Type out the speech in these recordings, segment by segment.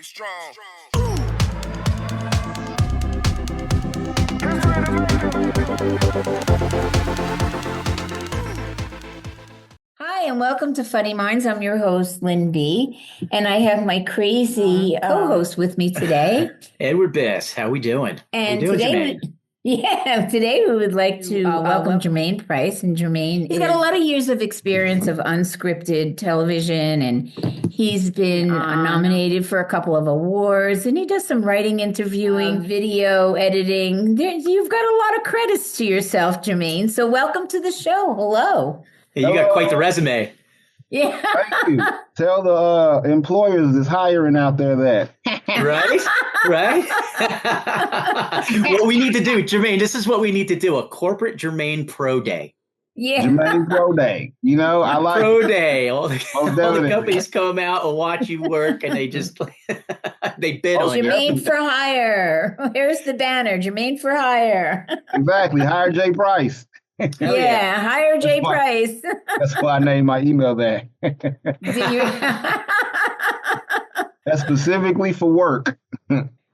strong. Hi, and welcome to Funny Minds. I'm your host, Lynn B. And I have my crazy co-host with me today. Edward Bess, how we doing? And how you doing, today, today we would like to welcome Jermaine Price. And Jermaine, he's got a lot of years of experience of unscripted television, and he's been nominated for a couple of awards. And he does some writing, interviewing, video editing. You've got a lot of credits to yourself, Jermaine. So welcome to the show. Hello. Hey, you got quite the resume. Yeah. Thank you. Tell the employers that's hiring out there that. Right? What we need to do, Jermaine, this is what we need to do, a corporate Jermaine Pro Day. Yeah. Jermaine Pro Day. You know, I like Pro Day. All the definitely. companies come out and watch you work, and they just they bid on you. Jermaine for hire. Here's the banner. Jermaine for hire. Exactly. Hire Jay Price. Yeah, hire Jay Price. That's why I named my email that. Do you? That's specifically for work.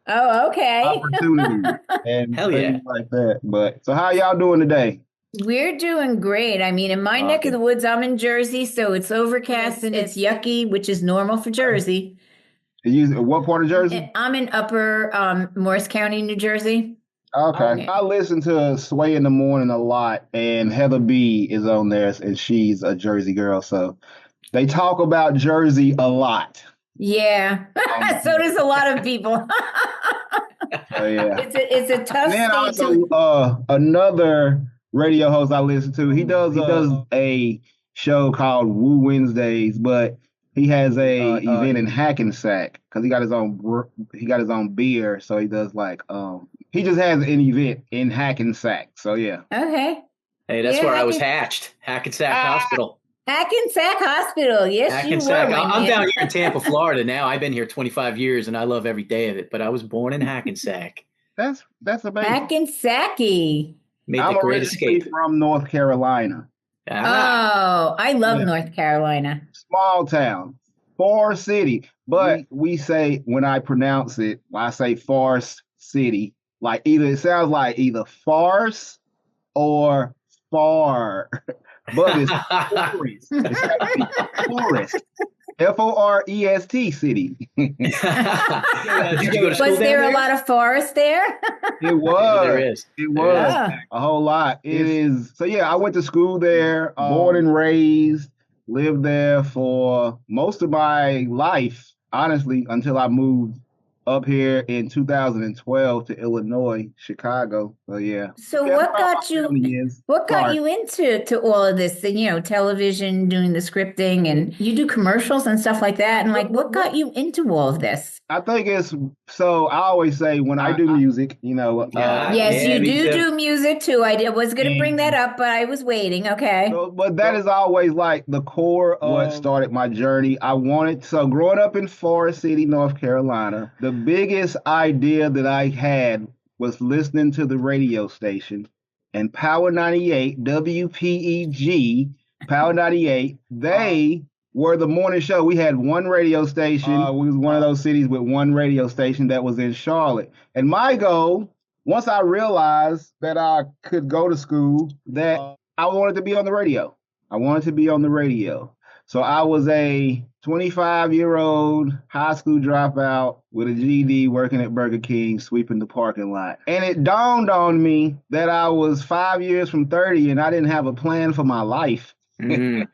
Oh, okay. Opportunity and Hell things like that. But so how y'all doing today? We're doing great. I mean, in my neck of the woods, I'm in Jersey, so it's overcast and it's yucky, which is normal for Jersey. What part of Jersey? I'm in Upper Morris County, New Jersey. Okay. I listen to Sway in the Morning a lot, and Heather B is on there, and she's a Jersey girl. So they talk about Jersey a lot. Yeah. So does a lot of people. Yeah. It's a tough And then state also another radio host I listen to. He does a show called Woo Wednesdays, but he has a event in Hackensack because he got his own beer. So he does he just has an event in Hackensack. So yeah. Okay. Hey, that's where I was hatched. Hackensack Hospital. Hackensack Hospital. Yes, Hackensack. you were. I'm down here in Tampa, Florida now. I've been here 25 years, and I love every day of it. But I was born in Hackensack. That's amazing. Hackensacky. Made I'm the great originally escape. from North Carolina. Oh, I love North Carolina. Small town, Forest City. But we say, when I pronounce it, I say Forest City. Like it sounds like either farce or far. But it's forest. It's actually forest. Forest city. Did you go to school Was there down a lot of forest there? It was. There is. It was Yeah. a whole lot. It is. So yeah, I went to school there, born and raised, lived there for most of my life, honestly, until I moved up here in 2012 to Illinois, Chicago. So yeah. So That's what how got my you? family is. What got Sorry. you into all of this? Television, doing the scripting, and you do commercials and stuff like that. And what got you into all of this? I think it's so. I always say when I do music, Yes, yeah, you me too. do music too. I was going to bring that up, but I was waiting. Okay. But that is always like the core of what started my journey. Growing up in Forest City, North Carolina, the biggest idea that I had was listening to the radio station, and Power 98, WPEG, Power 98, they were the morning show. We had one radio station. We was one of those cities with one radio station that was in Charlotte. And my goal, once I realized that I could go to school, that I wanted to be on the radio. So I was a 25-year-old high school dropout with a GED working at Burger King, sweeping the parking lot. And it dawned on me that I was 5 years from 30 and I didn't have a plan for my life. Mm.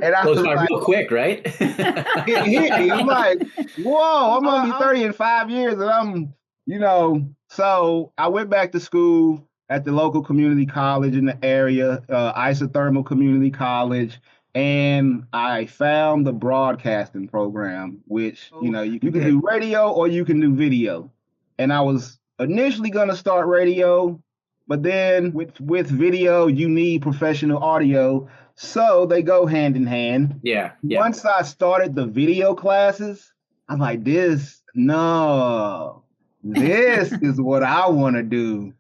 And I was Goes by real quick, right? it hit me. I'm like, whoa, I'm going to be 30 in 5 years. And so I went back to school at the local community college in the area, Isothermal Community College. And I found the broadcasting program, which, you can do radio or you can do video. And I was initially going to start radio, but then with video, you need professional audio. So they go hand in hand. Yeah. Once I started the video classes, I'm like, this is what I want to do.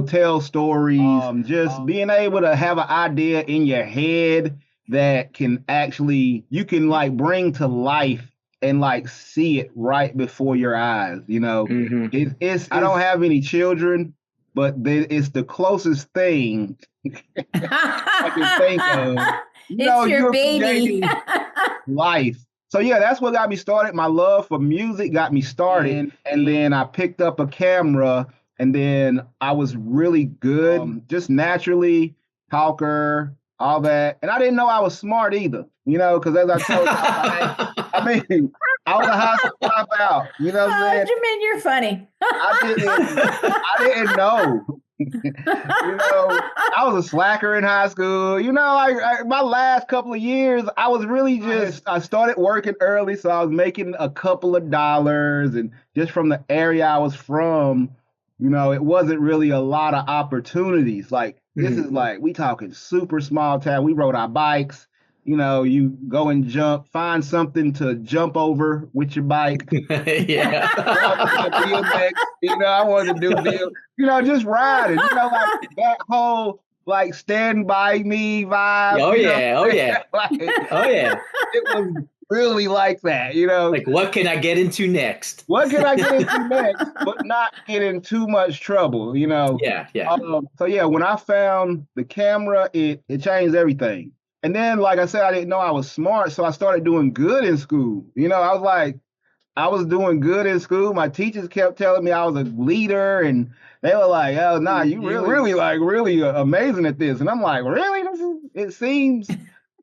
Tell stories, just being able to have an idea in your head that can actually, you can bring to life and like see it right before your eyes. You know, I don't have any children, but it's the closest thing I can think of. It's your baby. Life. So yeah, that's what got me started. My love for music got me started, and then I picked up a camera, and then I was really good, just naturally, talker, all that. And I didn't know I was smart either, you know, because as I told you, I mean, I was a high school dropout. You know what I'm saying? Jermaine, you're funny. I didn't know. You know, I was a slacker in high school. You know, my last couple of years, I was really I started working early, so I was making a couple of dollars, and just from the area I was from, you know, it wasn't really a lot of opportunities. Like, this is like, we talking super small town. We rode our bikes. You know, you go and find something to jump over with your bike. Yeah. You know, I wanted to do deal. You know, just riding. You know, like that whole like Stand By Me vibe. Oh yeah, oh yeah, oh yeah. It was really like that. You know, like what can I get into next? What can I get into next, but not get in too much trouble? You know. Yeah, yeah. So yeah, when I found the camera, it changed everything. And then, like I said, I didn't know I was smart, so I started doing good in school. You know, I was doing good in school. My teachers kept telling me I was a leader, and they were like, "Oh, nah, you really amazing at this." And I'm like, "Really? It seems."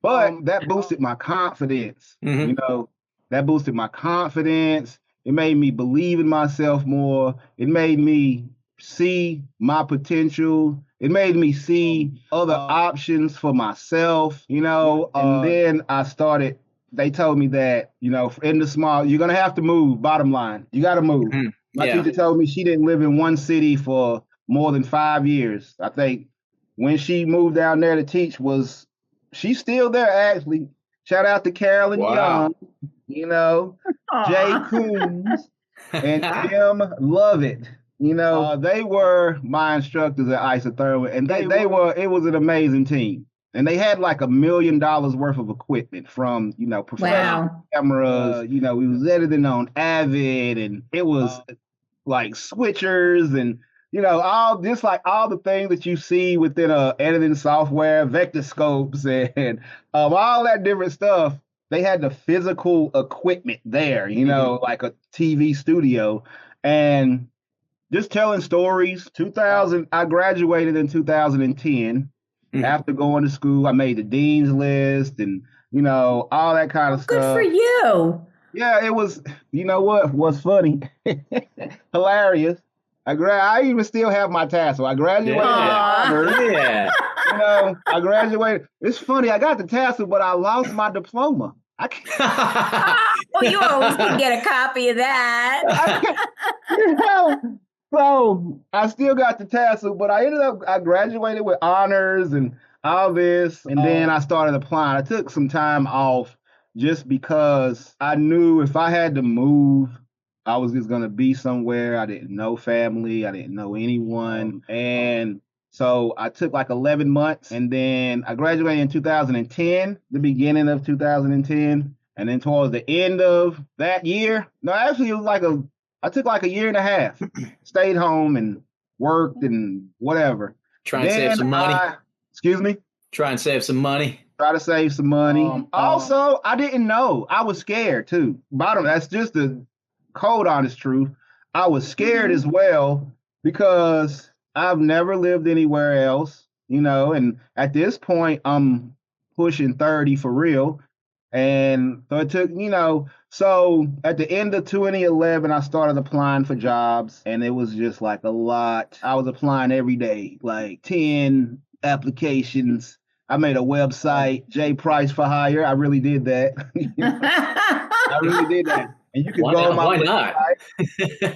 But that boosted my confidence. You know, that boosted my confidence. It made me believe in myself more. It made me see my potential. It made me see other options for myself, you know, and then they told me that, you know, in the small, you're going to have to move, bottom line. You got to move. My teacher told me she didn't live in one city for more than 5 years. I think when she moved down there to teach she's still there, actually. Shout out to Carolyn Young, you know, Jay Coombs, and Jim Lovett. You know, they were my instructors at Isothermal, and it was an amazing team. And they had like $1 million worth of equipment from, you know, professional cameras. You know, we was editing on Avid, and it was like switchers and, you know, all the things that you see within editing software, vector scopes, and all that different stuff. They had the physical equipment there, you know, like a TV studio. And just telling stories. I graduated in 2010. After going to school, I made the dean's list and, you know, all that kind of stuff. Good for you. Yeah, it was, you know what was funny? Hilarious. I even still have my tassel. I graduated with honors. Yeah. You know, I graduated. It's funny, I got the tassel, but I lost my diploma. Well, you always can get a copy of that. You know, so I still got the tassel, but I graduated with honors and all this. And then I started applying. I took some time off just because I knew if I had to move, I was just going to be somewhere. I didn't know family. I didn't know anyone. And so I took like 11 months, and then I graduated in 2010, the beginning of 2010. And then towards the end of that year, no, actually it was I took like a year and a half, stayed home and worked and whatever. Try and save some money. Excuse me? Try and save some money. Try to save some money. Also, I didn't know. I was scared too. That's just the cold honest truth. I was scared as well because I've never lived anywhere else, you know, and at this point I'm pushing 30 for real. And so it took, you know, so at the end of 2011, I started applying for jobs, and it was just like a lot. I was applying every day, like 10 applications. I made a website, J Price for Hire. I really did that. I really did that. And you can go on my website.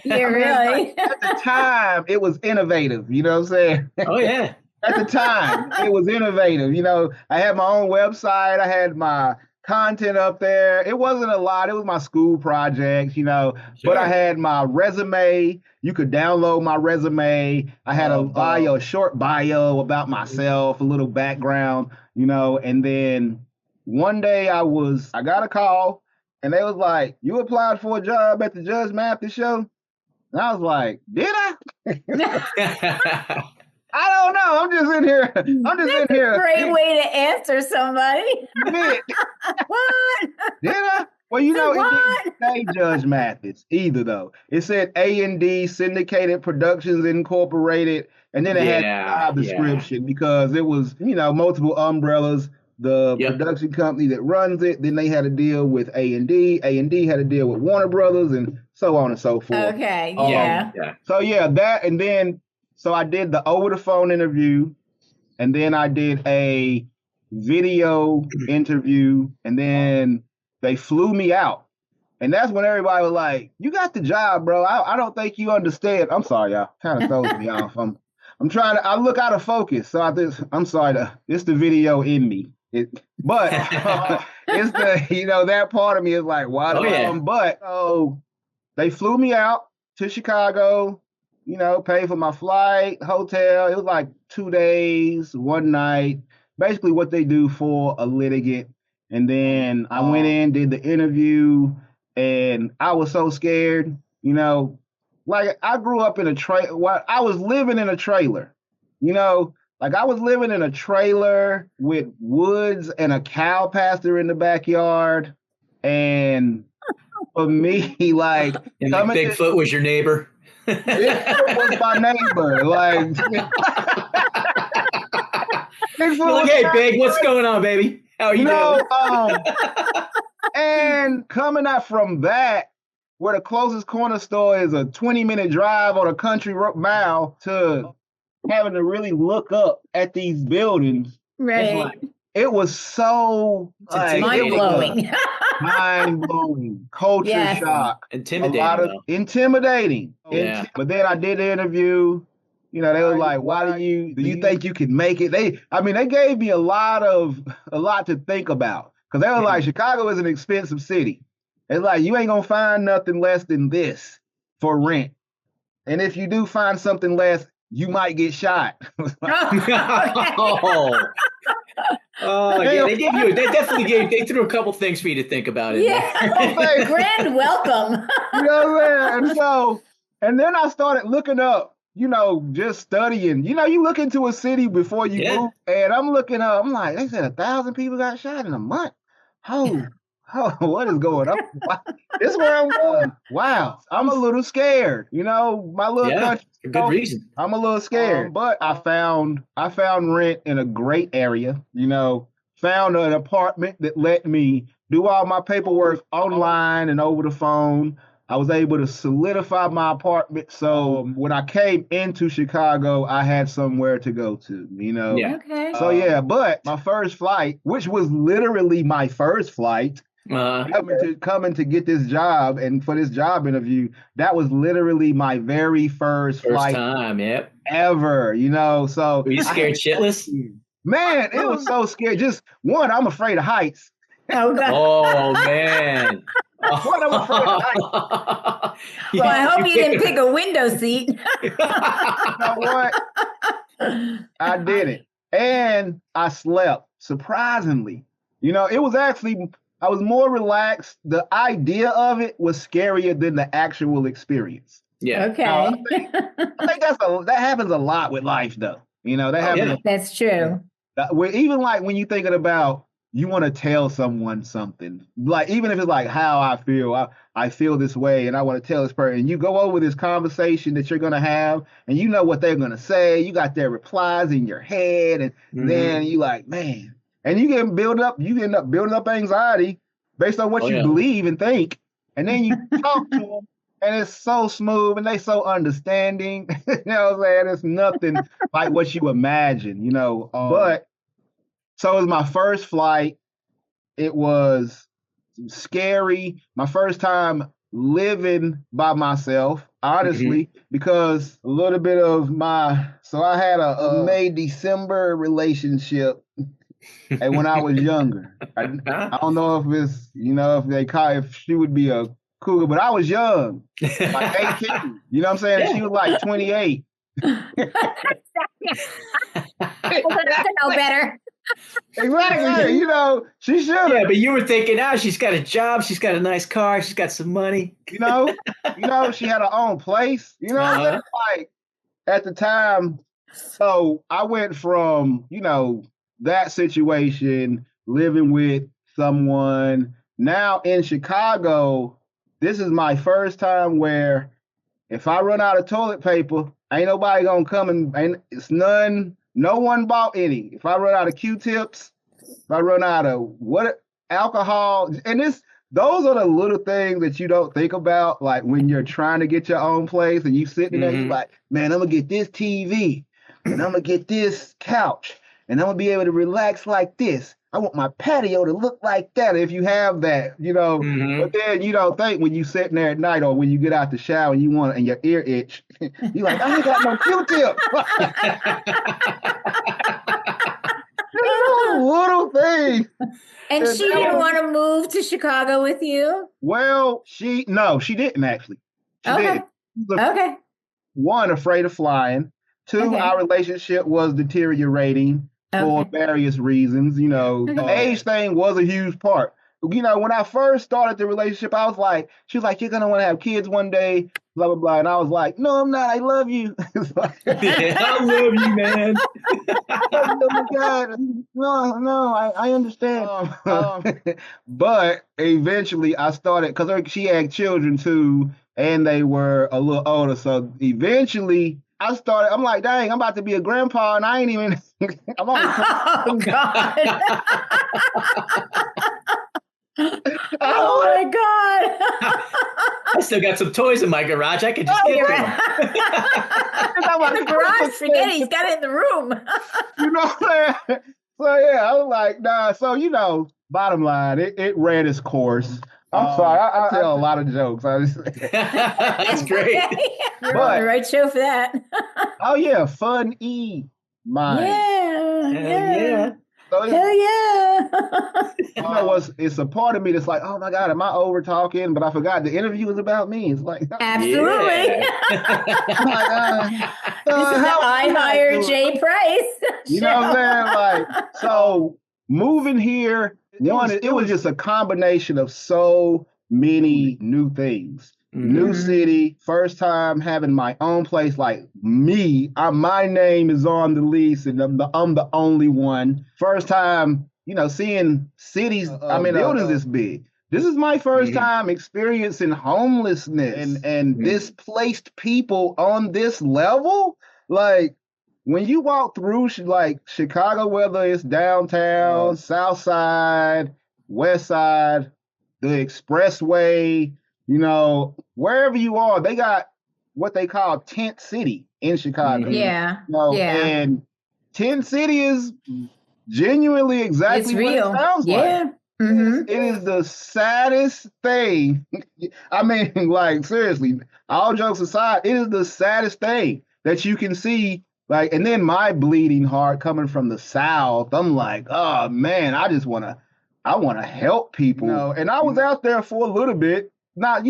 Yeah, really? At the time, it was innovative. You know what I'm saying? Oh, yeah. At the time, it was innovative. You know, I had my own website. I had my content up there. It wasn't a lot. It was my school projects, you know, but I had my resume. You could download my resume. I had a short bio about myself, a little background, you know, and then one day I got a call, And they was like, you applied for a job at the Judge Mathis show? And I was like, did I? I don't know. I'm just in here. That's a great way to answer somebody. What? Did I? Well, you know, it didn't say Judge Mathis either, though. It said A&D Syndicated Productions Incorporated, and then it had a job description because it was, you know, multiple umbrellas. The production company that runs it, then they had a deal with A&D. A&D had a deal with Warner Brothers, and so on and so forth. Okay, So that, and then so I did the over the phone interview, and then I did a video interview, and then they flew me out. And that's when everybody was like, you got the job, bro. I don't think you understand. I'm sorry, y'all. Kind of throws me off. I'm trying to, I look out of focus. So I'm sorry, it's the video in me. But it's the, you know, that part of me is like, why? But they flew me out to Chicago, you know, paid for my flight, hotel. It was like 2 days, 1 night, basically what they do for a litigant. And then I went in, did the interview, and I was so scared, you know, like I grew up in a I was living in a trailer, you know, like I was living in a trailer with woods and a cow pasture in the backyard. And for me, like, and like Bigfoot was your neighbor. Bigfoot was my neighbor. Like, Bigfoot like, hey, Big, what's going on, baby? How are you doing? And coming out from that, where the closest corner store is a 20-minute drive on a country mile, to having to really look up at these buildings. Right. Like, it was so mind-blowing. Mind-blowing. Culture shock. Intimidating. Yeah. But then I did the interview. You know, they were like, do you think you can make it? They gave me a lot to think about. Because they were like, Chicago is an expensive city. It's like, you ain't gonna find nothing less than this for rent. And if you do find something less, you might get shot. Yeah, they threw a couple things for you to think about. Yeah, grand welcome. You know what I'm saying? And then I started looking up, you know, just studying. You know, you look into a city before you move, and I'm looking up, I'm like, they said 1,000 people got shot in a month. What is going on? This is where I'm going. Wow. I'm a little scared. You know, my little country. For good reason. I'm a little scared. But I found rent in a great area, you know, found an apartment that let me do all my paperwork online and over the phone. I was able to solidify my apartment. So when I came into Chicago, I had somewhere to go to, you know? Yeah. Okay. So but my first flight, which was literally my first flight, coming to get this job and for this job interview, that was literally my very first flight time, ever, you know? So were you scared shitless? Man, it was so scary. Just one, I'm afraid of heights. Oh, God. Oh, man. What I'm afraid of heights. Well, I hope you didn't pick a window seat. You know what? I did it. And I slept, surprisingly. You know, it was actually, I was more relaxed. The idea of it was scarier than the actual experience. Yeah. Okay. I think that happens a lot with life, though. You know, that happens. That's true. Even like when you're thinking about, you want to tell someone something, like even if it's like how I feel, I feel this way and I want to tell this person, and you go over this conversation that you're going to have and you know what they're going to say, you got their replies in your head, and then you like, man, and you end up building up anxiety based on what you believe and think, and then you talk to them and it's so smooth and they so understanding. You know what I'm saying? It's nothing like what you imagine, you know, but so it was my first flight. It was scary. My first time living by myself, honestly, because a little bit of so I had a May-December relationship and when I was younger. I don't know if it's, you know, if she would be a cougar, but I was young, like 18. You know what I'm saying? And she was like 28. To know better. Exactly. You know, she should have. Yeah, but you were thinking, she's got a job, she's got a nice car, she's got some money. You know, she had her own place. You know what I'm saying? Like at the time, so I went from, that situation, living with someone. Now in Chicago, this is my first time where if I run out of toilet paper, ain't nobody gonna come no one bought any. If I run out of Q-tips, if I run out of alcohol, and those are the little things that you don't think about, like when you're trying to get your own place and you sitting there, you're like, man, I'm gonna get this TV and I'm gonna get this couch and I'm gonna be able to relax like this. I want my patio to look like that. If you have that, but then you don't think when you sitting there at night or when you get out the shower and and your ear itch, you're like, I ain't got no Q-tip. Little thing. And she didn't want to move to Chicago with you? Well, she didn't actually. She didn't. Okay. One, afraid of flying. Two, our relationship was deteriorating for various reasons. The age thing was a huge part. When I first started the relationship, I was like, she was like, you're going to want to have kids one day, blah, blah, blah. And I was like, no, I'm not. I love you. I love you, man. Oh my God. No, I understand. But eventually I started, because she had children too, and they were a little older. So eventually I'm like, dang, I'm about to be a grandpa, and I ain't even, I'm only. Oh, God. Oh my God! I still got some toys in my garage. I could just get them. In the garage, forget it. He's got it in the room. So yeah, I was like, nah. So bottom line, it ran its course. I'm sorry, I tell a lot of jokes. That's great. You're on the right show for that. Oh yeah, fun mind. Yeah. So hell yeah. It's a part of me that's like, oh my God, am I over talking? But I forgot the interview was about me. It's like, absolutely. I hired Jay Price. You know what I'm saying? Like, so moving here, it was just a combination of so many new things. New city, first time having my own place, like me. My name is on the lease, and I'm the only one. First time, seeing cities. Buildings this big. This is my first time experiencing homelessness and displaced people on this level. Like when you walk through like Chicago, whether it's downtown, South Side, West Side, the expressway. Wherever you are, they got what they call Tent City in Chicago. Yeah. And Tent City is genuinely exactly what it sounds like. It is the saddest thing. I mean, like, seriously, all jokes aside, it is the saddest thing that you can see. Like, and then my bleeding heart coming from the South, I'm like, oh man, I want to help people. And I was out there for a little bit. Not,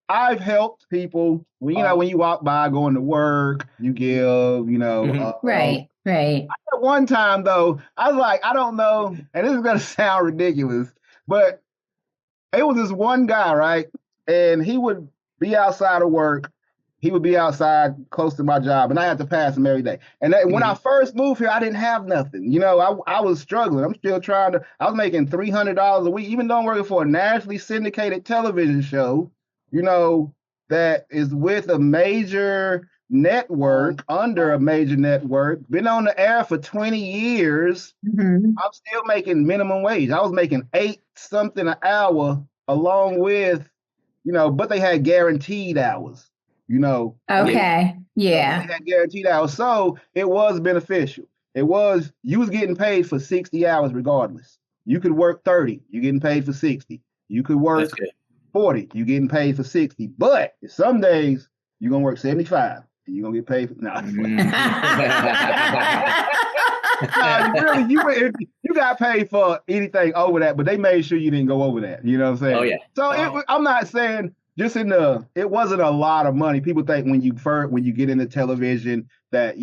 I've helped people when you walk by going to work, you give, right. At one time though, I was like, I don't know, and this is gonna sound ridiculous, but it was this one guy, right? And he would be outside of work. He would be outside close to my job, and I had to pass him every day. And when I first moved here, I didn't have nothing. I was struggling. I'm still I was making $300 a week, even though I'm working for a nationally syndicated television show, that is with a major network, under a major network, been on the air for 20 years. I'm still making minimum wage. I was making $8 something an hour along with, but they had guaranteed hours. Okay. Yeah. They had guaranteed hours. So it was beneficial. You was getting paid for 60 hours regardless. You could work 30, you're getting paid for 60. You could work 40, you're getting paid for 60. But some days you're gonna work 75 and you're gonna get paid for really, you got paid for anything over that, but they made sure you didn't go over that. You know what I'm saying? Oh yeah. So I'm not saying it wasn't a lot of money. People think when you get into television that,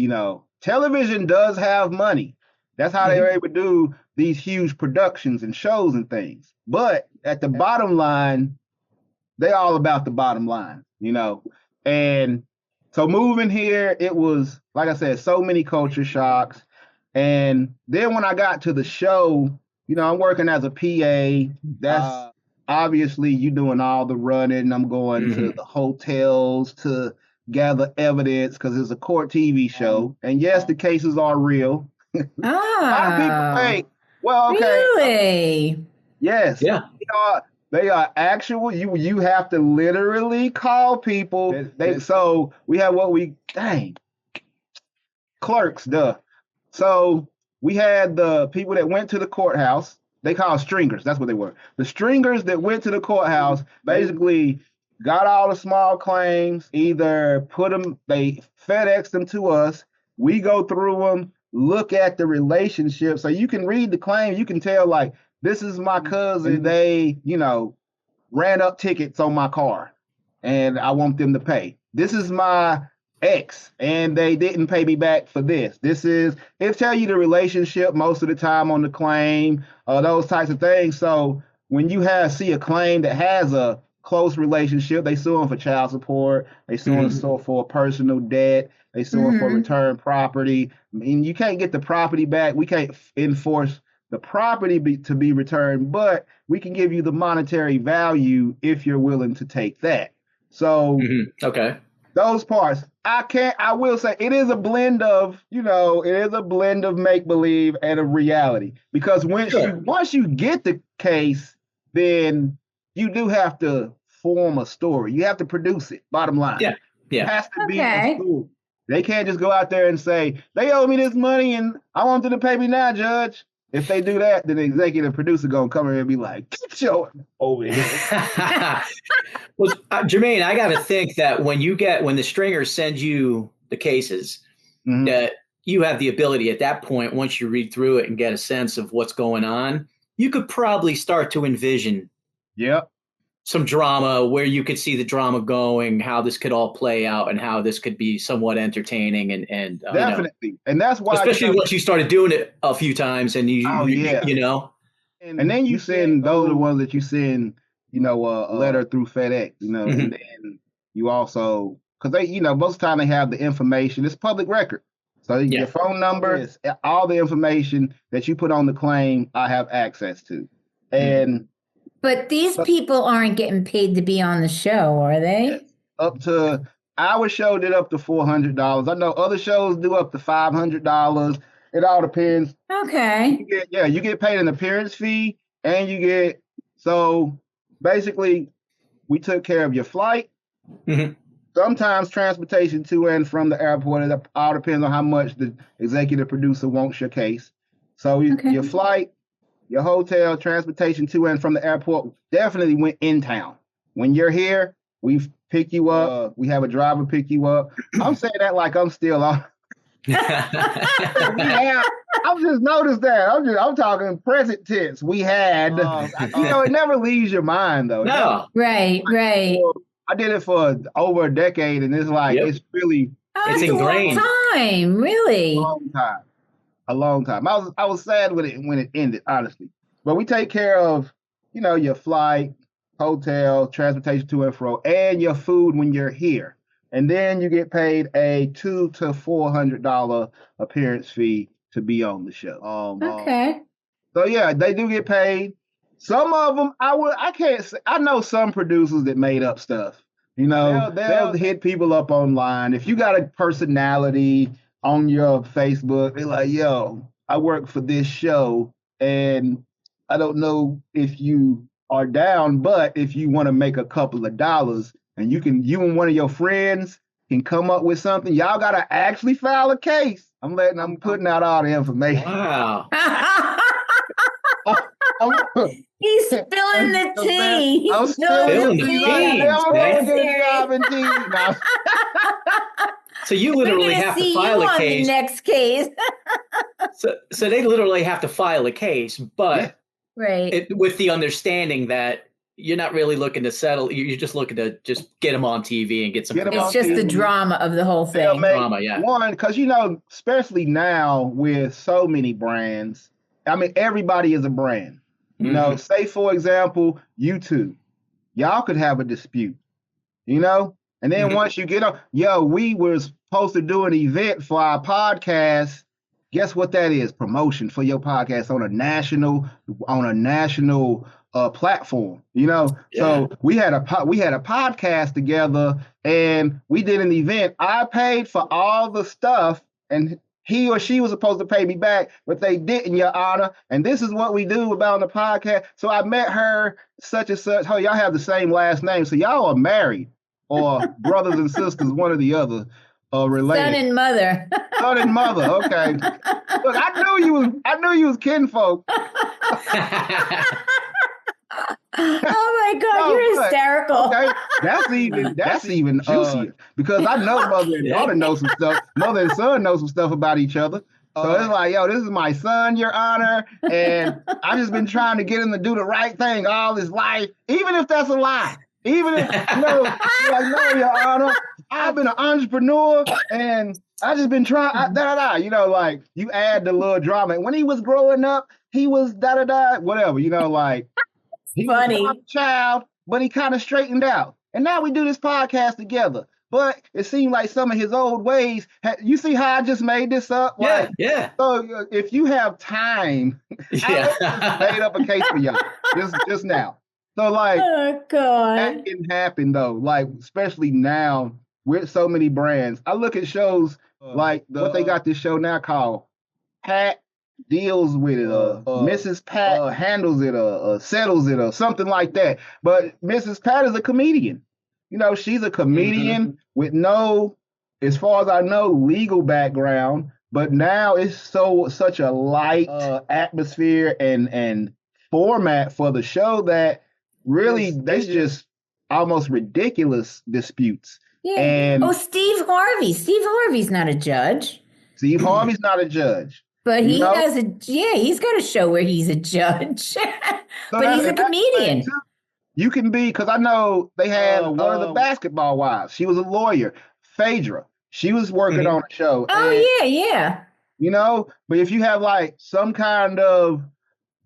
television does have money. That's how they were able to do these huge productions and shows and things. But at the bottom line, they all about the bottom line, you know. And so moving here, it was, like I said, so many culture shocks. And then when I got to the show, you know, I'm working as a PA. That's obviously you doing all the running. I'm going to the hotels to gather evidence because it's a court TV show. And yes, the cases are real. A lot of people think, well, okay. Really? Yes. Yeah. They are actual. You have to literally call people. So we have clerks, duh. So we had the people that went to the courthouse. They call stringers. That's what they were. The stringers that went to the courthouse basically got all the small claims, either they FedEx them to us. We go through them, look at the relationship. So you can read the claim. You can tell, like, this is my cousin. They, you know, ran up tickets on my car and I want them to pay. This is my ex and they didn't pay me back for this. It'll tell you the relationship most of the time on the claim, those types of things. So when you see a claim that has a close relationship, they suing for child support, they suing for personal debt, they suing for return property. I mean, you can't get the property back. We can't enforce the property to be returned, but we can give you the monetary value if you're willing to take that. So okay, those parts, I will say it is a blend of, you know, make believe and of reality, because once you get the case, then you do have to form a story. You have to produce it. Bottom line, it has to be a story. They can't just go out there and say they owe me this money and I want them to pay me now, Judge. If they do that, then the executive producer gonna come here and be like, "Get your over here." Well, Jermaine, I got to think that when the stringers send you the cases, that you have the ability at that point, once you read through it and get a sense of what's going on, you could probably start to envision some drama where you could see the drama going, how this could all play out and how this could be somewhat entertaining and definitely. You know, and that's why, especially once you started doing it a few times and you know, and then you send, those are the ones that you send, you know, a letter through FedEx, you know, and then you also, because they, you know, most of the time they have the information, it's public record. So your phone number, all the information that you put on the claim, I have access to. And but these people aren't getting paid to be on the show, are they? Up to, our show did up to $400. I know other shows do up to $500. It all depends. Okay. You get paid an appearance fee, and so basically we took care of your flight. Sometimes transportation to and from the airport. It all depends on how much the executive producer wants your case. So your flight, your hotel, transportation to and from the airport definitely went in town. When you're here, we pick you up. We have a driver pick you up. I'm saying that like I'm still on. I've just noticed that. I'm talking present tense. We had, you know, it never leaves your mind though. No. Right. I did it for over a decade, and it's like it's really it's ingrained. A long time, really. A long time. I was sad when it ended, honestly. But we take care of, you know, your flight, hotel, transportation to and fro, and your food when you're here. And then you get paid a $200 to $400 appearance fee to be on the show. Okay. So yeah, they do get paid. Some of them, I can't say. I know some producers that made up stuff. You know, they'll hit people up online. If you got a personality on your Facebook, they're like, "Yo, I work for this show, and I don't know if you are down, but if you want to make a couple of dollars, and you and one of your friends can come up with something, y'all gotta actually file a case." I'm putting out all the information. Wow. He's spilling the tea. I'm spilling the tea. So you literally have to file a case. The next case. So they literally have to file a case, but with the understanding that you're not really looking to settle. You're just looking to just get them on TV and get some. It's just the drama of the whole thing. Drama, yeah. One, because especially now with so many brands, I mean, everybody is a brand. Say for example, YouTube, y'all could have a dispute, and then once you get on, we were supposed to do an event for our podcast. Guess what that is? Promotion for your podcast on a national platform, Yeah. So we had a podcast together, and we did an event. I paid for all the stuff, and he or she was supposed to pay me back, but they didn't, Your Honor. And this is what we do about the podcast. So I met her, such and such. Oh, y'all have the same last name, so y'all are married, or brothers and sisters, one or the other, related. Son and mother. Son and mother. Okay. Look, I knew you was kinfolk. Oh my God, you're hysterical. Okay, that's even juicier, because I know mother and daughter know some stuff. Mother and son know some stuff about each other. So it's like, this is my son, Your Honor, and I've just been trying to get him to do the right thing all his life, even if that's a lie. Even if no, Your Honor, I've been an entrepreneur and I just been trying. Like you add the little drama. And when he was growing up, he was whatever. He funny was a child, but he kind of straightened out. And now we do this podcast together. But it seemed like some of his old ways. You see how I just made this up? Yeah. So if you have time, I made up a case for y'all just now. So oh God, that didn't happen though. Like especially now with so many brands, I look at shows like what they got this show now called Pat deals with it, Mrs. Pat handles it, settles it, or something like that. But Mrs. Pat is a comedian. She's a comedian with no, as far as I know, legal background. But now it's such a light atmosphere and format for the show that really there's just almost ridiculous disputes. Yeah. And Steve Harvey. Steve Harvey's not a judge. Steve Harvey's not a judge. But he has he's got a show where he's a judge. But he's a comedian. You can be, because I know they had one of the basketball wives. She was a lawyer, Phaedra. She was working on a show. Oh, yeah. But if you have like some kind of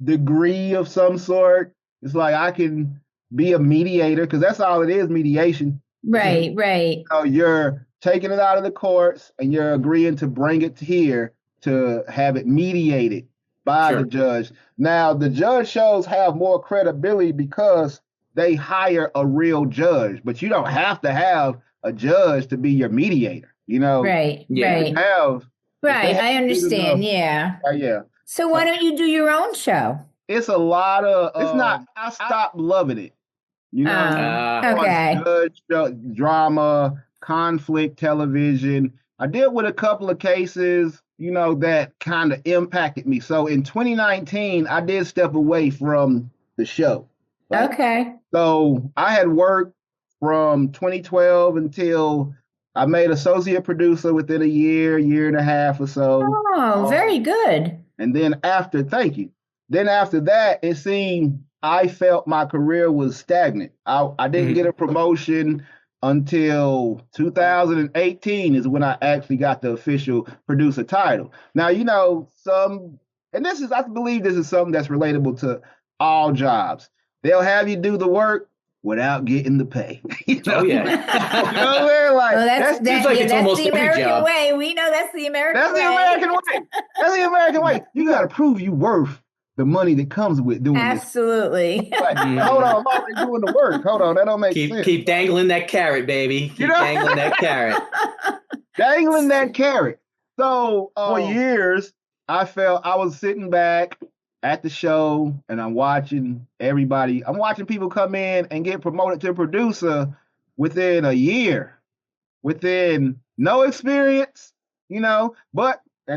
degree of some sort, it's like I can be a mediator, because that's all it is, mediation. Right. You're taking it out of the courts and you're agreeing to bring it here to have it mediated by the judge. Now, the judge shows have more credibility because they hire a real judge, but you don't have to have a judge to be your mediator, Right, right. I understand, yeah. So why don't you do your own show? It's a lot of, it's not, I stopped loving it, Okay. Judge, drama, conflict television. I dealt with a couple of cases, that kind of impacted me. So in 2019, I did step away from the show. Right? Okay. So I had worked from 2012 until I made associate producer within a year and a half or so. Oh, very good. And then after that, it seemed I felt my career was stagnant. I didn't get a promotion until 2018 is when I actually got the official producer title. Now, and I believe this is something that's relatable to all jobs. They'll have you do the work without getting the pay. Oh, yeah. That's the American way. We know that's the American way. That's the American way. You got to prove you worth the money that comes with doing Absolutely. This. Hold on, I'm already doing the work. Hold on, that don't make sense. Keep dangling that carrot, baby. Dangling that carrot. Dangling that carrot. So for years, I felt I was sitting back at the show and I'm watching people come in and get promoted to producer within a year, within no experience, and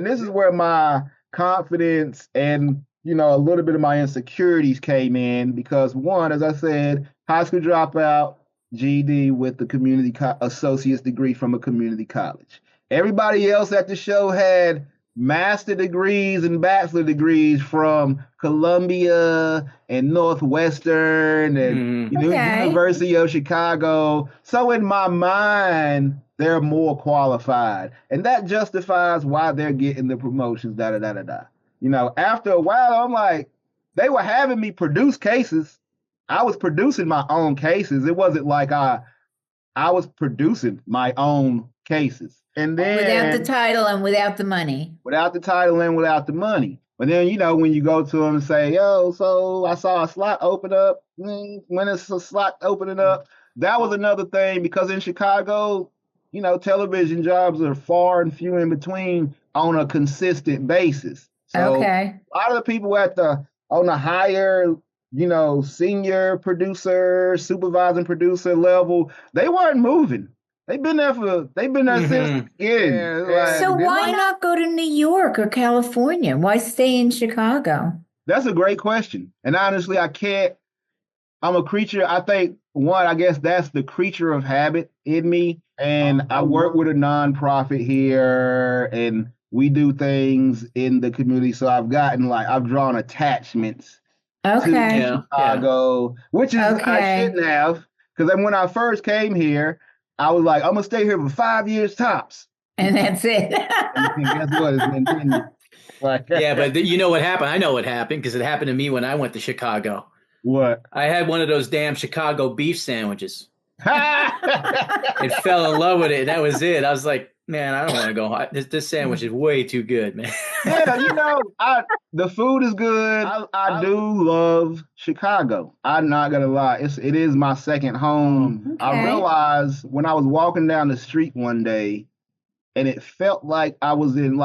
this is where my confidence and a little bit of my insecurities came in, because one, as I said, high school dropout, GED with the community associate's degree from a community college. Everybody else at the show had master degrees and bachelor degrees from Columbia and Northwestern and University of Chicago. So in my mind, they're more qualified. And that justifies why they're getting the promotions, da da da da da. You know, after a while, I'm like, they were having me produce cases. I was producing my own cases. It wasn't like I was producing my own cases. And then without the title and without the money. Without the title and without the money. But then, you know, when you go to them and say, yo, so I saw a slot open up. When is a slot opening up? That was another thing because in Chicago, you know, television jobs are far and few in between on a consistent basis. So a lot of the people on the higher, you know, senior producer, supervising producer level, they weren't moving. They've been there since the beginning. Yeah, so why not go to New York or California? Why stay in Chicago? That's a great question. And honestly, I can't. I'm a creature. I think, I guess that's the creature of habit in me. And I work with a nonprofit here and we do things in the community. So I've drawn attachments to Chicago, which is I shouldn't have. Because when I first came here, I was like, I'm going to stay here for 5 years tops. And that's it. And guess what? It's been 10 years. Yeah, but you know what happened? I know what happened because it happened to me when I went to Chicago. What? I had one of those damn Chicago beef sandwiches. And fell in love with it. That was it. I was like, man, I don't want to go home. This sandwich is way too good, man. Yeah, you know, the food is good. I do love Chicago. I'm not gonna lie. It is my second home. Okay. I realized when I was walking down the street one day, and it felt like I was in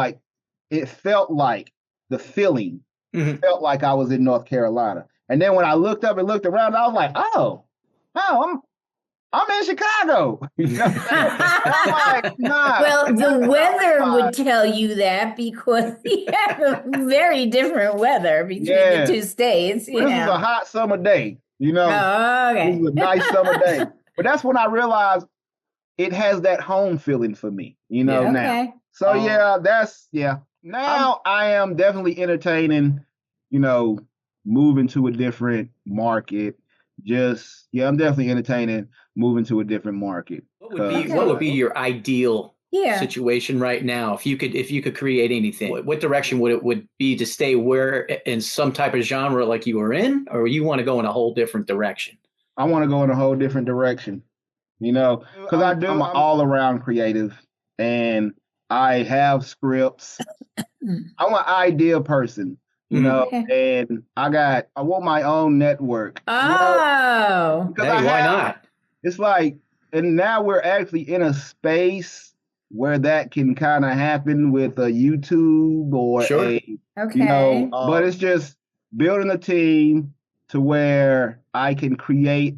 it felt like the feeling felt like I was in North Carolina. And then when I looked up and looked around, I was like, oh, I'm in Chicago. I'm like, nah. Well, the weather would tell you that because you have a very different weather between the two states. This is a hot summer day, you know. Oh, okay. This is a nice summer day. But that's when I realized it has that home feeling for me, you know, now. So, now I am definitely entertaining, you know, moving to a different market. I'm definitely entertaining moving to a different market. What would be your ideal situation right now if you could create anything? What direction would it be to stay where in some type of genre like you were in, or you want to go in a whole different direction? I want to go in a whole different direction, you know, because I'm an all-around creative and I have scripts. I'm an idea person. You know, and I want my own network. Oh, you know, why not? It's like, and now we're actually in a space where that can kind of happen with a YouTube or you know, but it's just building a team to where I can create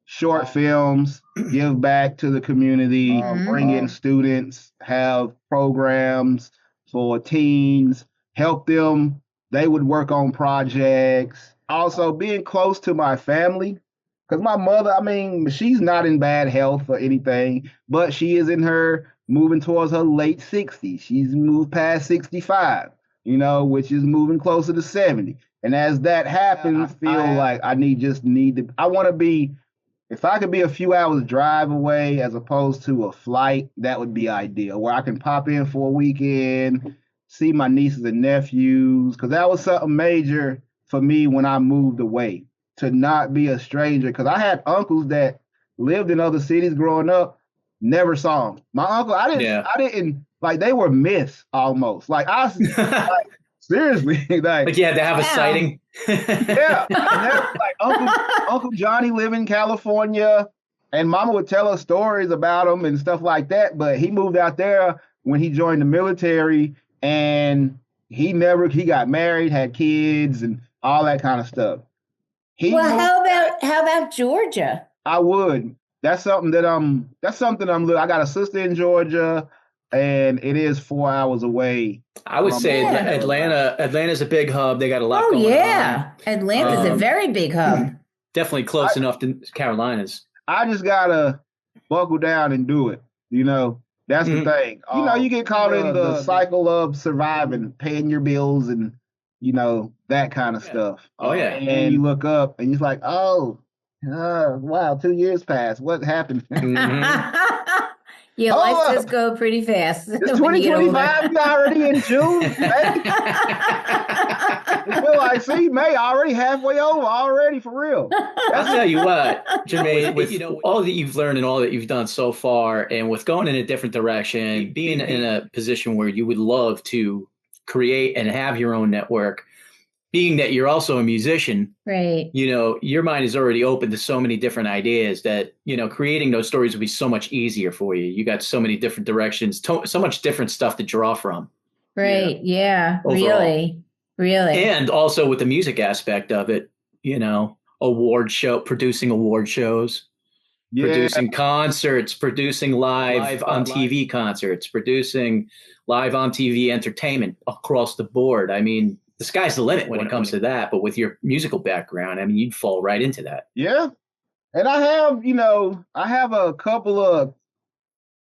short films, give back to the community, bring in students, have programs for teens, help them. They would work on projects. Also, being close to my family. Because my mother, I mean, she's not in bad health or anything, but she is moving towards her late 60s. She's moved past 65, you know, which is moving closer to 70. And as that happens, I feel like I want to be, if I could be a few hours drive away as opposed to a flight, that would be ideal, where I can pop in for a weekend, see my nieces and nephews, because that was something major for me when I moved away, to not be a stranger. Because I had uncles that lived in other cities growing up, never saw them. My uncle, I didn't, like, they were myths almost. Like, seriously. Like you had to have a sighting? Yeah. And like Uncle Johnny lived in California, and Mama would tell us stories about him and stuff like that, but he moved out there when he joined the military. And he got married, had kids, and all that kind of stuff. How about Georgia? I would. That's something I'm I got a sister in Georgia, and it is 4 hours away. I would say Atlanta's a big hub. They got a lot going on. Atlanta's a very big hub. Definitely close enough to Carolinas. I just gotta buckle down and do it, you know. That's the thing. You get caught in the cycle of surviving, paying your bills, and that kind of stuff. Oh yeah. And you look up, and you're like, oh, wow, 2 years passed. What happened? Your life does go pretty fast. It's 2025. We already in June. May. It feel like, see, May already halfway over already, for real. I'll tell you what, Jermaine, with all that you've learned and all that you've done so far, and with going in a different direction, being in a position where you would love to create and have your own network, being that you're also a musician, right? Your mind is already open to so many different ideas that, creating those stories would be so much easier for you. You got so many different directions, so much different stuff to draw from. Right. Yeah. Really. And also with the music aspect of it, producing award shows, producing concerts, producing live on TV concerts, producing live on TV entertainment across the board. I mean, the sky's the limit when it comes to that. But with your musical background, I mean, you'd fall right into that. Yeah. And I have a couple of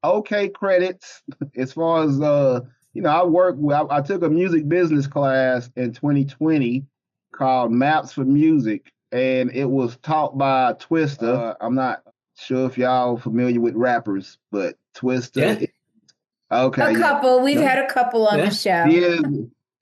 okay credits as far as, I took a music business class in 2020 called Maps for Music, and it was taught by Twista. I'm not sure if y'all familiar with rappers, but Twista. Yeah. Okay. A couple. We've had a couple on the show. Yeah.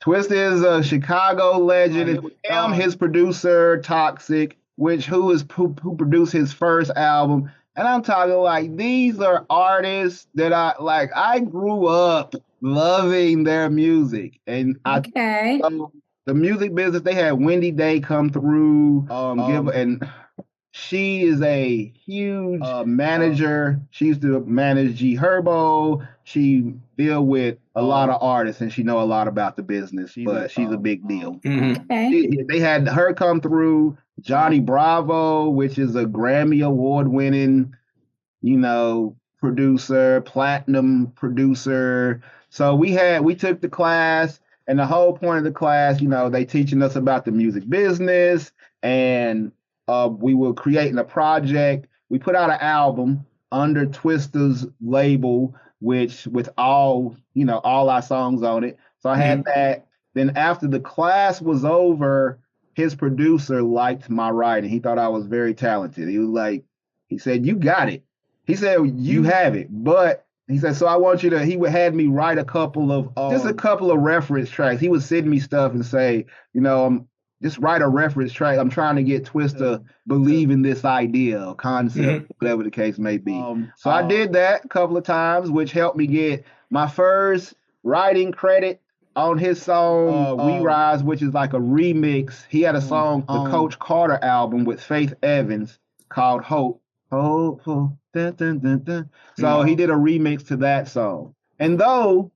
Twista is a Chicago legend. His producer, Toxic, who produced his first album. And I'm talking like, these are artists that I grew up loving their music. And the music business, they had Wendy Day come through, and she is a huge manager. She used to manage G Herbo. She deal with a lot of artists, and she know a lot about the business, but she's a big deal. Okay. They had her come through. Johnny Bravo, which is a Grammy Award-winning, producer, platinum producer. So we took the class, and the whole point of the class, they teaching us about the music business, and we were creating a project. We put out an album under Twista's label, which with all our songs on it. So I had that. Then after the class was over, his producer liked my writing. He thought I was very talented. He said, you got it. He said, you have it. But he said, so I want you to, he had me write a couple of reference tracks. He would send me stuff and say, just write a reference track. I'm trying to get Twista believe in this idea or concept, whatever the case may be. So I did that a couple of times, which helped me get my first writing credit on his song, We Rise, which is like a remix. He had a song, the Coach Carter album with Faith Evans called Hope. Hopeful. Dun, dun, dun, dun. So he did a remix to that song. And though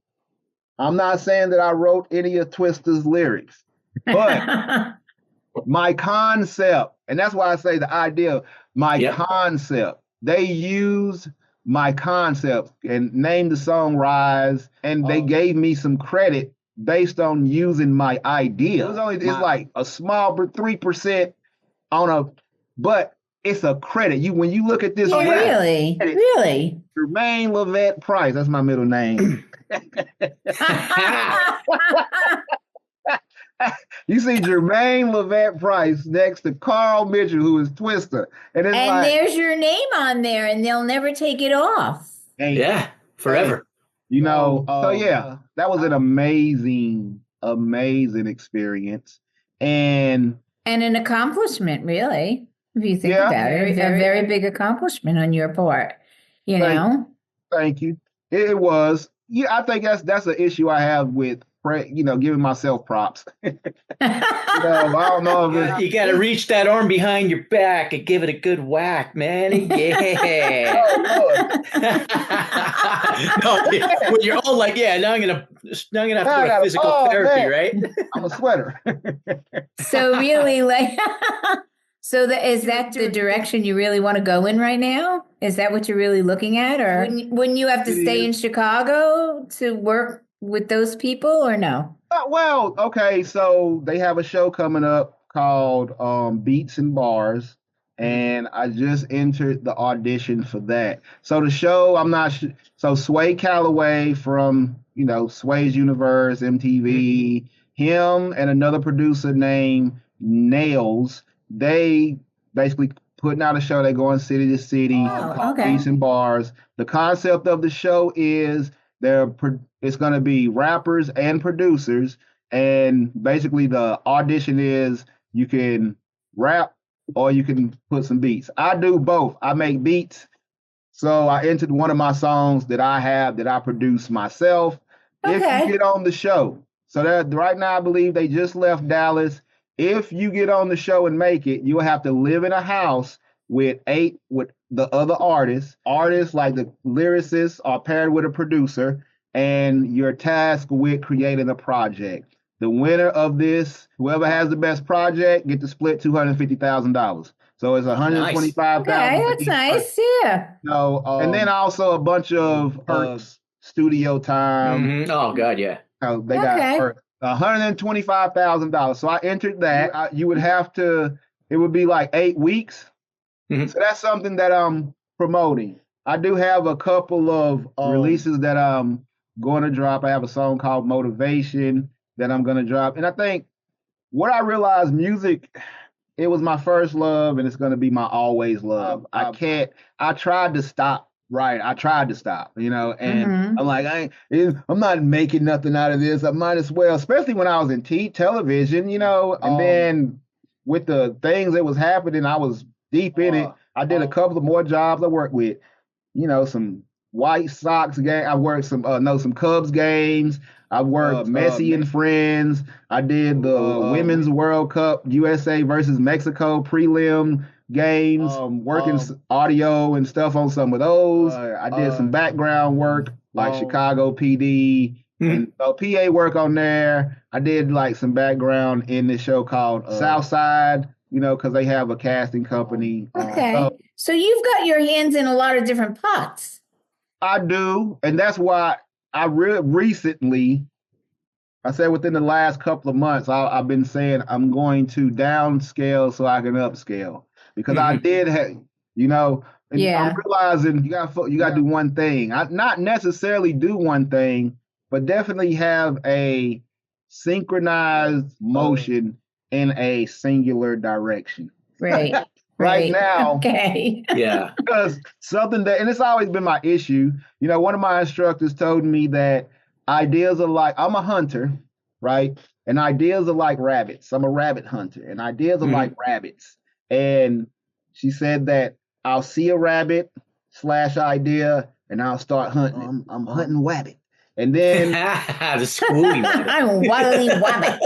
I'm not saying that I wrote any of Twista's lyrics, but my concept, and that's why I say the idea, concept, they used my concept and named the song Rise, and they gave me some credit based on using my idea. It's like a small 3% but it's a credit. When you look at this, really? Jermaine Levette Price, that's my middle name. You see Jermaine Levette Price next to Carl Mitchell, who is Twista. And there's your name on there, and they'll never take it off. Yeah, forever. So yeah, that was an amazing experience. And an accomplishment, really, if you think about it. A very big accomplishment on your part, Thank you. It was. Yeah, I think that's an issue I have with giving myself props. I don't know if you got to reach that arm behind your back and give it a good whack, man. Yeah. When you're all like, now I'm gonna have to go to physical therapy, right? I'm a sweater. So really, is that the direction you really want to go in right now? Is that what you're really looking at, or wouldn't you have to stay in Chicago to work with those people, or no? Well, okay, so they have a show coming up called Beats and Bars, and I just entered the audition for that. So the show, I'm not sure. So Sway Calloway from, Sway's Universe, MTV, him and another producer named Nails, they basically putting out a show. They going city to city, called Beats and Bars. The concept of the show is it's going to be rappers and producers, and basically the audition is you can rap or you can put some beats. I do both. I make beats. So I entered one of my songs that I produce myself. If you get on the show. So that right now I believe they just left Dallas. If you get on the show and make it, you'll have to live in a house with the other artists. Artists like the lyricists are paired with a producer, and you're tasked with creating a project. The winner of this, whoever has the best project, get to split $250,000. So it's $125,000. Okay, that's nice. Yeah. So, and then also a bunch of perks, studio time. Mm-hmm. Oh God, yeah. They got perks. $125,000. So I entered that. You would have to. It would be like 8 weeks. Mm-hmm. So that's something that I'm promoting. I do have a couple of releases that I'm going to drop. I have a song called Motivation that I'm going to drop. And I think what I realized, music, it was my first love and it's going to be my always love. I tried to stop. Right. I tried to stop, and I'm like, I'm not making nothing out of this. I might as well, especially when I was in television, and then with the things that was happening, I was deep in it. I did a couple of more jobs. I worked with, some White Sox game. I worked some Cubs games. I worked Messi and Friends. I did the Women's World Cup, USA versus Mexico prelim games, working audio and stuff on some of those. I did some background work like Chicago PD and PA work on there. I did like some background in this show called Southside, because they have a casting company. Okay. So you've got your hands in a lot of different pots. I do. And that's why I recently, I said within the last couple of months, I've been saying I'm going to downscale so I can upscale. Because I did have, I'm realizing you got to do one thing. Not necessarily do one thing, but definitely have a synchronized motion in a singular direction. Right. Right now. Okay. Yeah. Because something and it's always been my issue. One of my instructors told me that ideas are like, I'm a hunter, right? And ideas are like rabbits. I'm a rabbit hunter, and ideas are like rabbits. And she said that I'll see a rabbit / idea and I'll start hunting. I'm hunting rabbit. And then the schooly rabbit. I'm wily rabbit.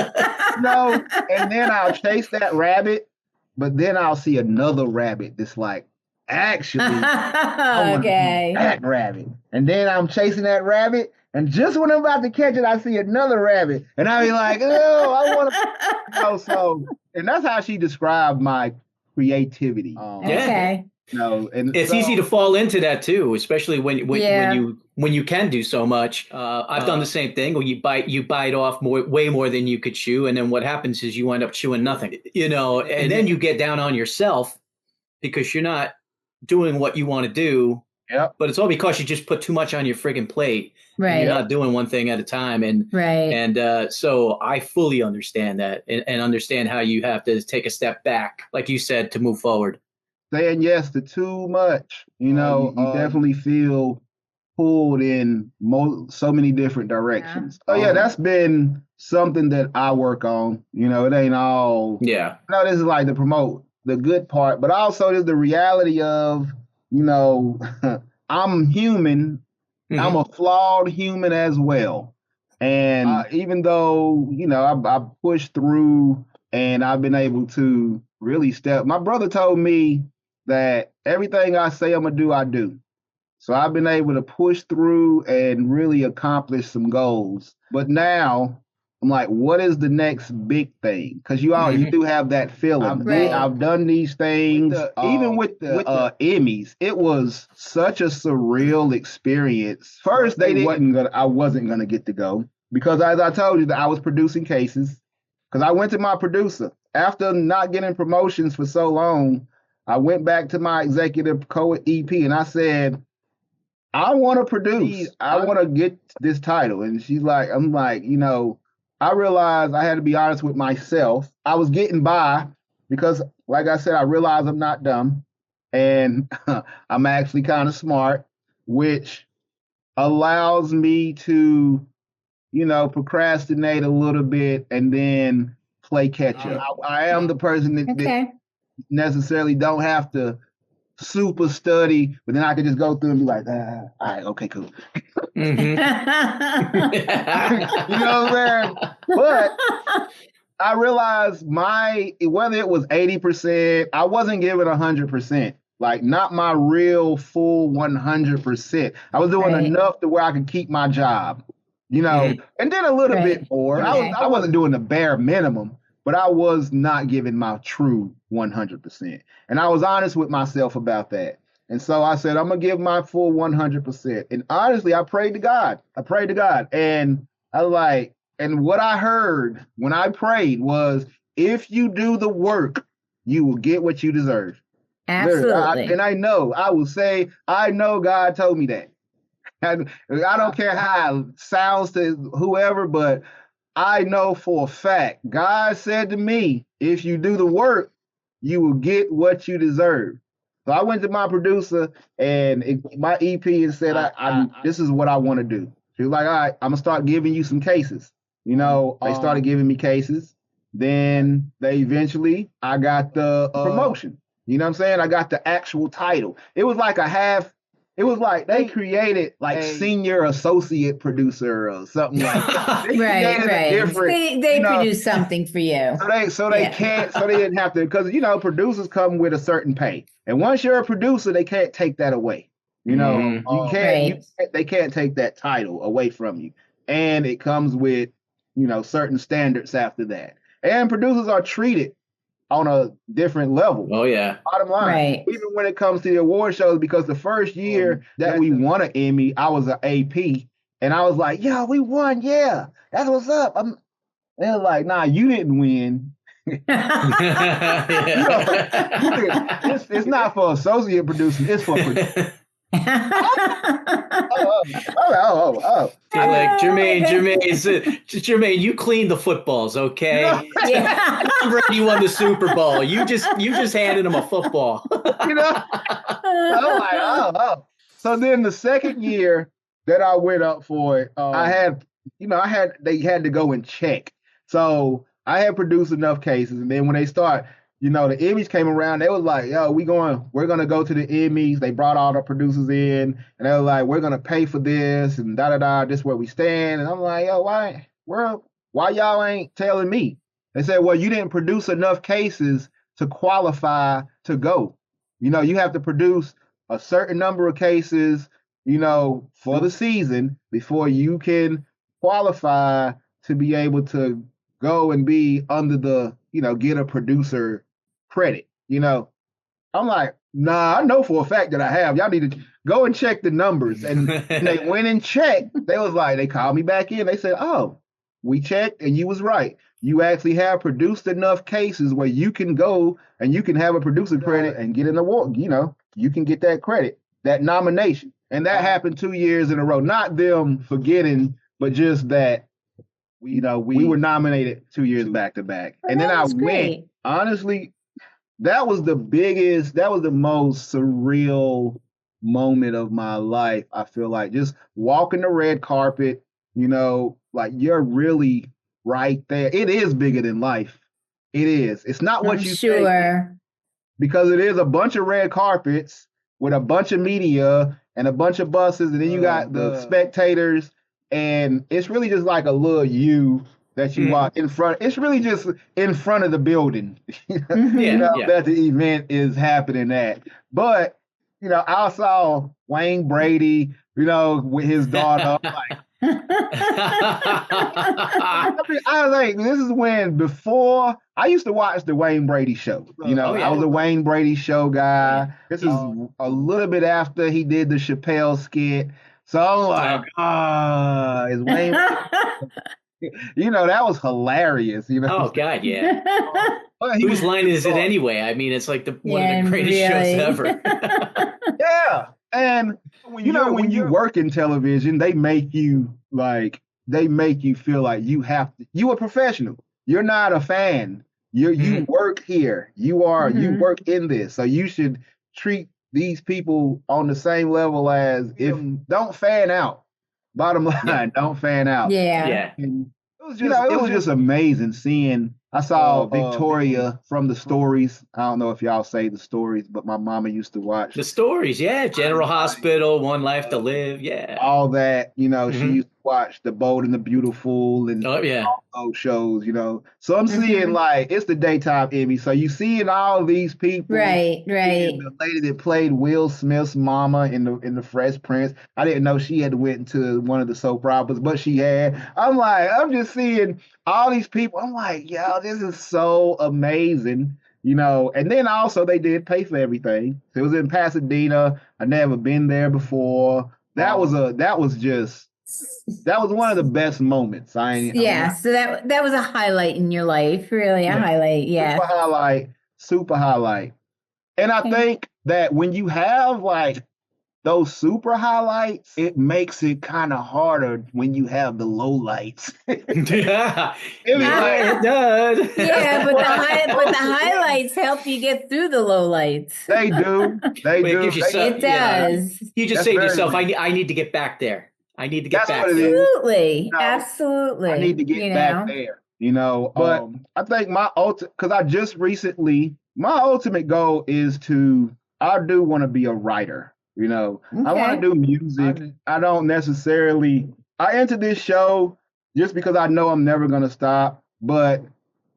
And then I'll chase that rabbit, but then I'll see another rabbit that's like, actually, that rabbit. And then I'm chasing that rabbit, and just when I'm about to catch it, I see another rabbit. And I'll be like, oh, I want to. So, and that's how she described my creativity. Okay. And it's easy to fall into that too, especially when you can do so much. I've done the same thing where you bite off way more than you could chew, and then what happens is you end up chewing nothing. And then you get down on yourself because you're not doing what you want to do. Yep. But it's all because you just put too much on your friggin' plate. Right. You're not doing one thing at a time. And so I fully understand that and understand how you have to take a step back, like you said, to move forward. Saying yes to too much, you definitely feel pulled in so many different directions. That's been something that I work on. It ain't all. Yeah. This is like to promote the good part, but also there's the reality of, I'm human. Mm-hmm. I'm a flawed human as well. And even though, I pushed through and I've been able to really my brother told me that everything I say I'm going to do, I do. So I've been able to push through and really accomplish some goals. But now I'm like, what is the next big thing? Because you do have that feeling. I've done these things. Even with the Emmys, it was such a surreal experience. First, I wasn't gonna get to go because, as I told you, that I was producing cases. Because I went to my producer after not getting promotions for so long. I went back to my executive co-EP and I said, I want to produce. I want to get this title. And she's like, I'm like, I realized I had to be honest with myself. I was getting by because, like I said, I realized I'm not dumb and I'm actually kind of smart, which allows me to, procrastinate a little bit and then play catch up. I am the person that necessarily don't have to super study, but then I could just go through and be like, all right, okay, cool. Mm-hmm. You know what I'm saying? But I realized whether it was 80%, I wasn't giving 100%. Like, not my real full 100%. I was doing enough to where I could keep my job, and then a little bit more. I wasn't doing the bare minimum, but I was not giving my true 100%. And I was honest with myself about that. And so I said, I'm going to give my full 100%. And honestly, I prayed to God. And and what I heard when I prayed was, if you do the work, you will get what you deserve. Absolutely. I know God told me that. And I don't care how it sounds to whoever, but I know for a fact, God said to me, if you do the work, you will get what you deserve. So I went to my producer and my EP and said, this is what I want to do. She was like, all right, I'm going to start giving you some cases. They started giving me cases. Then I got the promotion. You know what I'm saying? I got the actual title. It was like they created senior associate producer or something like that. They produced something for you. So they didn't have to, because producers come with a certain pay. And once you're a producer, they can't take that away. They can't take that title away from you. And it comes with, certain standards after that. And producers are treated on a different level. Oh, yeah. Bottom line, even when it comes to the award shows, because the first year that we won an Emmy, I was an AP, and I was like, yeah, we won, yeah, that's what's up. They were like, nah, you didn't win. It's not for associate producers, it's for producers. Like Jermaine, you clean the footballs, okay? Tom Brady won the Super Bowl. You just handed him a football. I'm like, So then the second year that I went up for it, they had to go and check. So I had produced enough cases, and then when they start, the Emmys came around, they was like, yo, we're going to go to the Emmys. They brought all the producers in, and they were like, we're going to pay for this, and da-da-da, this is where we stand. And I'm like, yo, why y'all ain't telling me? They said, well, you didn't produce enough cases to qualify to go. You have to produce a certain number of cases, for the season before you can qualify to be able to go and be under the, get a producer credit. I'm like, nah, I know for a fact that I have. Y'all need to go and check the numbers. And they went and checked. They called me back in. They said, oh, we checked and you was right. You actually have produced enough cases where you can go and you can have a producer credit and get an award. You can get that credit, that nomination. And that happened 2 years in a row. Not them forgetting, but just that, we were nominated 2 years back to back. And then I went, honestly, that was the most surreal moment of my life. I feel like just walking the red carpet, like you're really right there. It is bigger than life. It is. It's not what you think. Because it is a bunch of red carpets with a bunch of media and a bunch of buses, and then you got the spectators, and it's really just like a little U that you walk in front. It's really just in front of the building, that the event is happening at. But, I saw Wayne Brady, with his daughter. I was like, this is before I used to watch the Wayne Brady show. I was a Wayne Brady show guy. This is a little bit after he did the Chappelle skit. So I'm like, is Wayne That was hilarious. Oh God, yeah. But Whose line is it anyway? I mean, it's like one of the greatest shows ever. Yeah, and when you work in television, they make you feel like you a professional. You're not a fan. You work here. You work in this, so you should treat these people on the same level as if don't fan out. Bottom line, don't fan out. Yeah. And it was just amazing seeing. I saw Victoria from the stories. I don't know if y'all say the stories, but my mama used to watch the stories. Yeah, General Hospital, One Life to Live. Yeah, all that. She used to watch The Bold and the Beautiful and all those shows. So I'm seeing like it's the daytime Emmy. So you seeing all these people, right? The lady that played Will Smith's mama in the Fresh Prince. I didn't know she had went into one of the soap operas, but she had. I'm just seeing all these people. I'm like, yo, this is so amazing. And then also they did pay for everything. It was in Pasadena. I never been there before. That was one of the best moments. So that was a highlight in your life, really a highlight. Yeah, super highlight. And I think that when you have like those super highlights, it makes it kind of harder when you have the low lights. Yeah, it does. Yeah, but the highlights help you get through the low lights. They do. It does. You just say to yourself, I need to get back there. I need to get back there. Absolutely. I need to get back there. But I think my ultimate goal is I do want to be a writer. I want to do music. I don't necessarily, I entered this show just because I know I'm never going to stop, but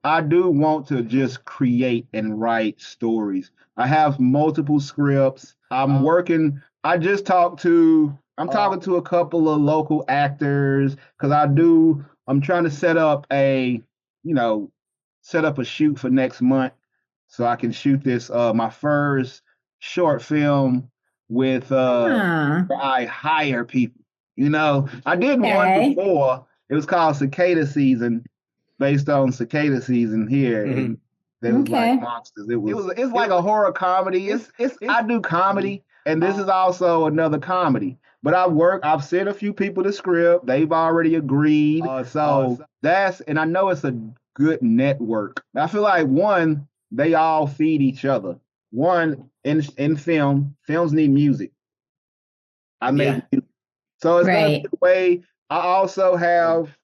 I do want to just create and write stories. I have multiple scripts. I'm working. I'm talking to a couple of local actors because I'm trying to set up a shoot for next month so I can shoot this, my first short film with where I hire people. I did one before. It was called Cicada Season, based on Cicada Season here. And there was like monsters. It's like a horror comedy. I do comedy, and this is also another comedy. But I've sent a few people the script. They've already agreed. And I know it's a good network. I feel like they all feed each other. In films need music. I make music. So it's gonna be the way I also have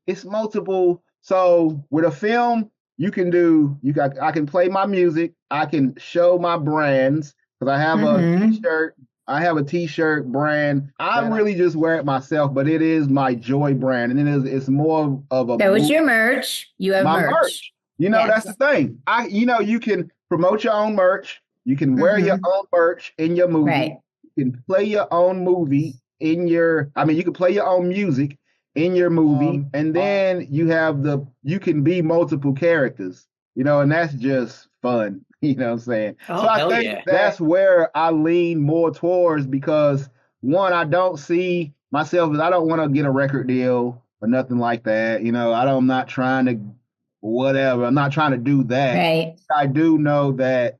it's multiple. So with a film, I can play my music, I can show my brands, because I have a t-shirt. I have a t-shirt brand. I really just wear it myself, but it is my Joy brand, and it's more of a. That was your merch. You have merch. That's the thing. You can promote your own merch. You can wear your own merch in your movie. Right. You can play your own movie you can play your own music in your movie, and then you can be multiple characters, and that's just fun. You know what I'm saying? Oh, so I think that's where I lean more towards, because one, I don't see myself as, I don't want to get a record deal or nothing like that. I'm not trying to whatever. I'm not trying to do that. Right. I do know that,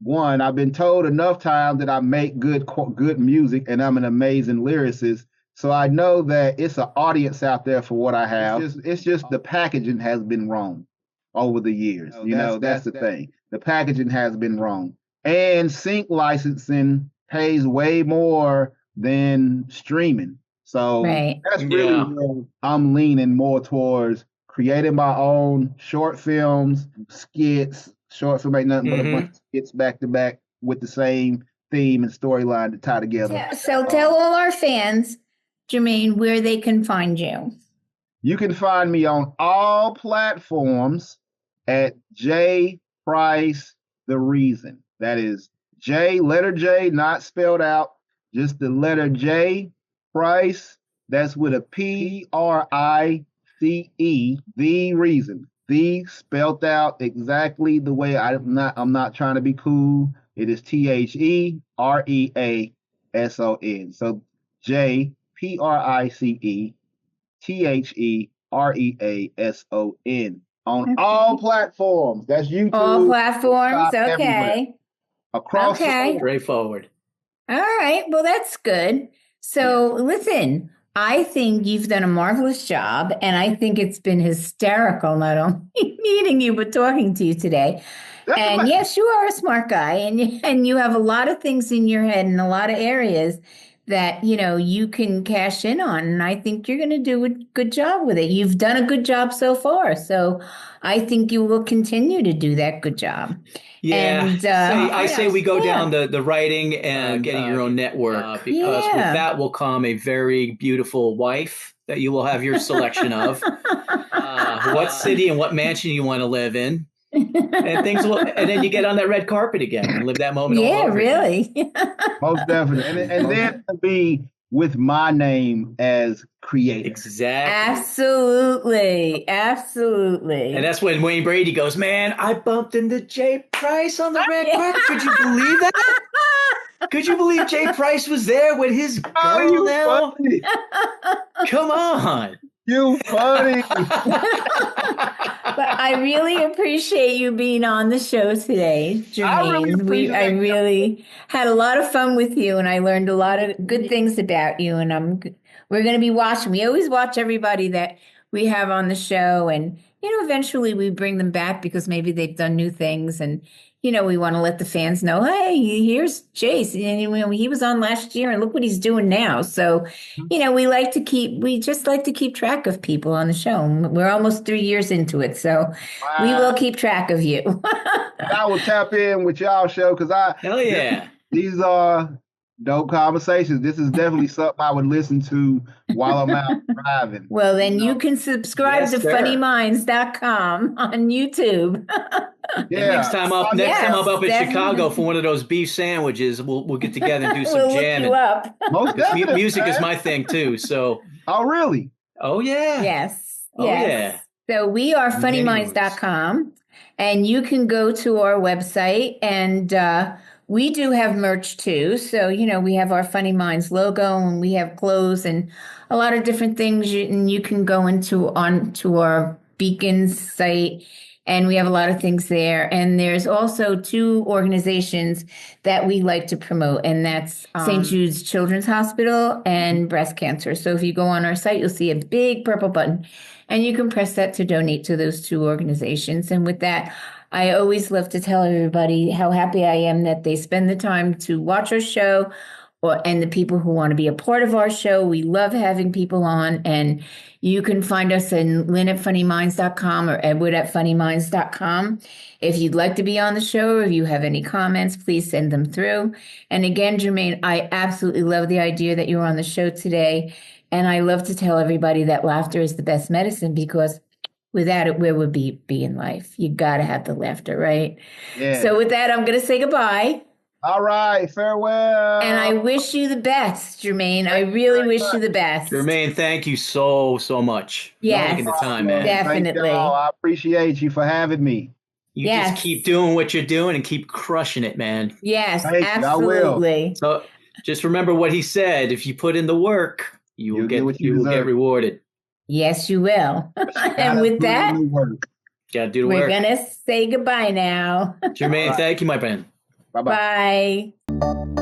one, I've been told enough times that I make good music and I'm an amazing lyricist. So I know that it's an audience out there for what I have. It's just the packaging has been wrong over the years. That's the thing. The packaging has been wrong. And sync licensing pays way more than streaming. So that's really where I'm leaning more towards creating my own short films, skits. Short film ain't nothing but a bunch of skits back to back with the same theme and storyline to tie together. Yeah, so tell all our fans, Jermaine, where they can find you. You can find me on all platforms at J Price the Reason. That is letter J, not spelled out, just the letter J, Price. That's with a PRICE, The Reason. The spelled out exactly the way I'm not trying to be cool. It is TheReason. So JPRICE TheReason on all platforms. That's YouTube. All platforms. everywhere. Okay. Across the Okay. board. Straightforward. All right. Well, that's good. So listen, I think you've done a marvelous job, and I think it's been hysterical not only meeting you but talking to you today. And yes, you are a smart guy, and you have a lot of things in your head and a lot of areas that you can cash in on, and I think you're going to do a good job with it. You've done a good job so far, so I think you will continue to do that good job. Yeah, and I say we go down the writing and getting your own network, because with that will come a very beautiful wife that you will have your selection of. What city and what mansion you want to live in. And things will, and then you get on that red carpet again and live that moment. Yeah, all over really. Most definitely. And then to be with my name as creator. Exactly. Absolutely. And that's when Wayne Brady goes, man, I bumped into Jay Price on the red carpet. Could you believe that? Could you believe Jay Price was there with his girl now? Funny. Come on. You funny. But I really appreciate you being on the show today, Jermaine. I really had a lot of fun with you, and I learned a lot of good things about you. And we're going to be watching. We always watch everybody that we have on the show, and eventually we bring them back because maybe they've done new things, and we want to let the fans know, hey, here's Jace, and he was on last year, and look what he's doing now. So, we just like to keep track of people on the show. We're almost 3 years into it, so we will keep track of you. And I will tap in with y'all show because hell yeah, these are dope conversations. This is definitely something I would listen to while I'm out driving. Well, then you can subscribe to funnyminds.com on YouTube. Yeah. Next time I'm up in Chicago for one of those beef sandwiches, we'll get together and do some jamming. Most definitely, music is my thing too. So. Oh really? Oh yeah. Yes. Oh yeah. So we are funnyminds.com, and you can go to our website, and we do have merch too. So, we have our Funny Minds logo, and we have clothes and a lot of different things. And you can go onto our Beacons site, and we have a lot of things there. And there's also 2 organizations that we like to promote, and that's St. Jude's Children's Hospital and breast cancer. So if you go on our site, you'll see a big purple button, and you can press that to donate to those 2 organizations. And with that, I always love to tell everybody how happy I am that they spend the time to watch our show, and the people who want to be a part of our show. We love having people on, and you can find us in Lynn at funnyminds.com or Edward at funnyminds.com. If you'd like to be on the show, or if you have any comments, please send them through. And again, Jermaine, I absolutely love the idea that you're on the show today. And I love to tell everybody that laughter is the best medicine, because without it, where would we be in life? You got to have the laughter, right? Yeah. So with that, I'm going to say goodbye. All right, farewell. And I wish you the best, Jermaine. I really wish you the best. Jermaine, thank you so much. Yes, taking the time, man. Definitely. I appreciate you for having me. You just keep doing what you're doing and keep crushing it, man. Yes, absolutely. So just remember what he said. If you put in the work, you will get rewarded. Yes, you will. And with that, gotta do the work. We're going to say goodbye now. Jermaine, thank you, my friend. Bye-bye. Bye.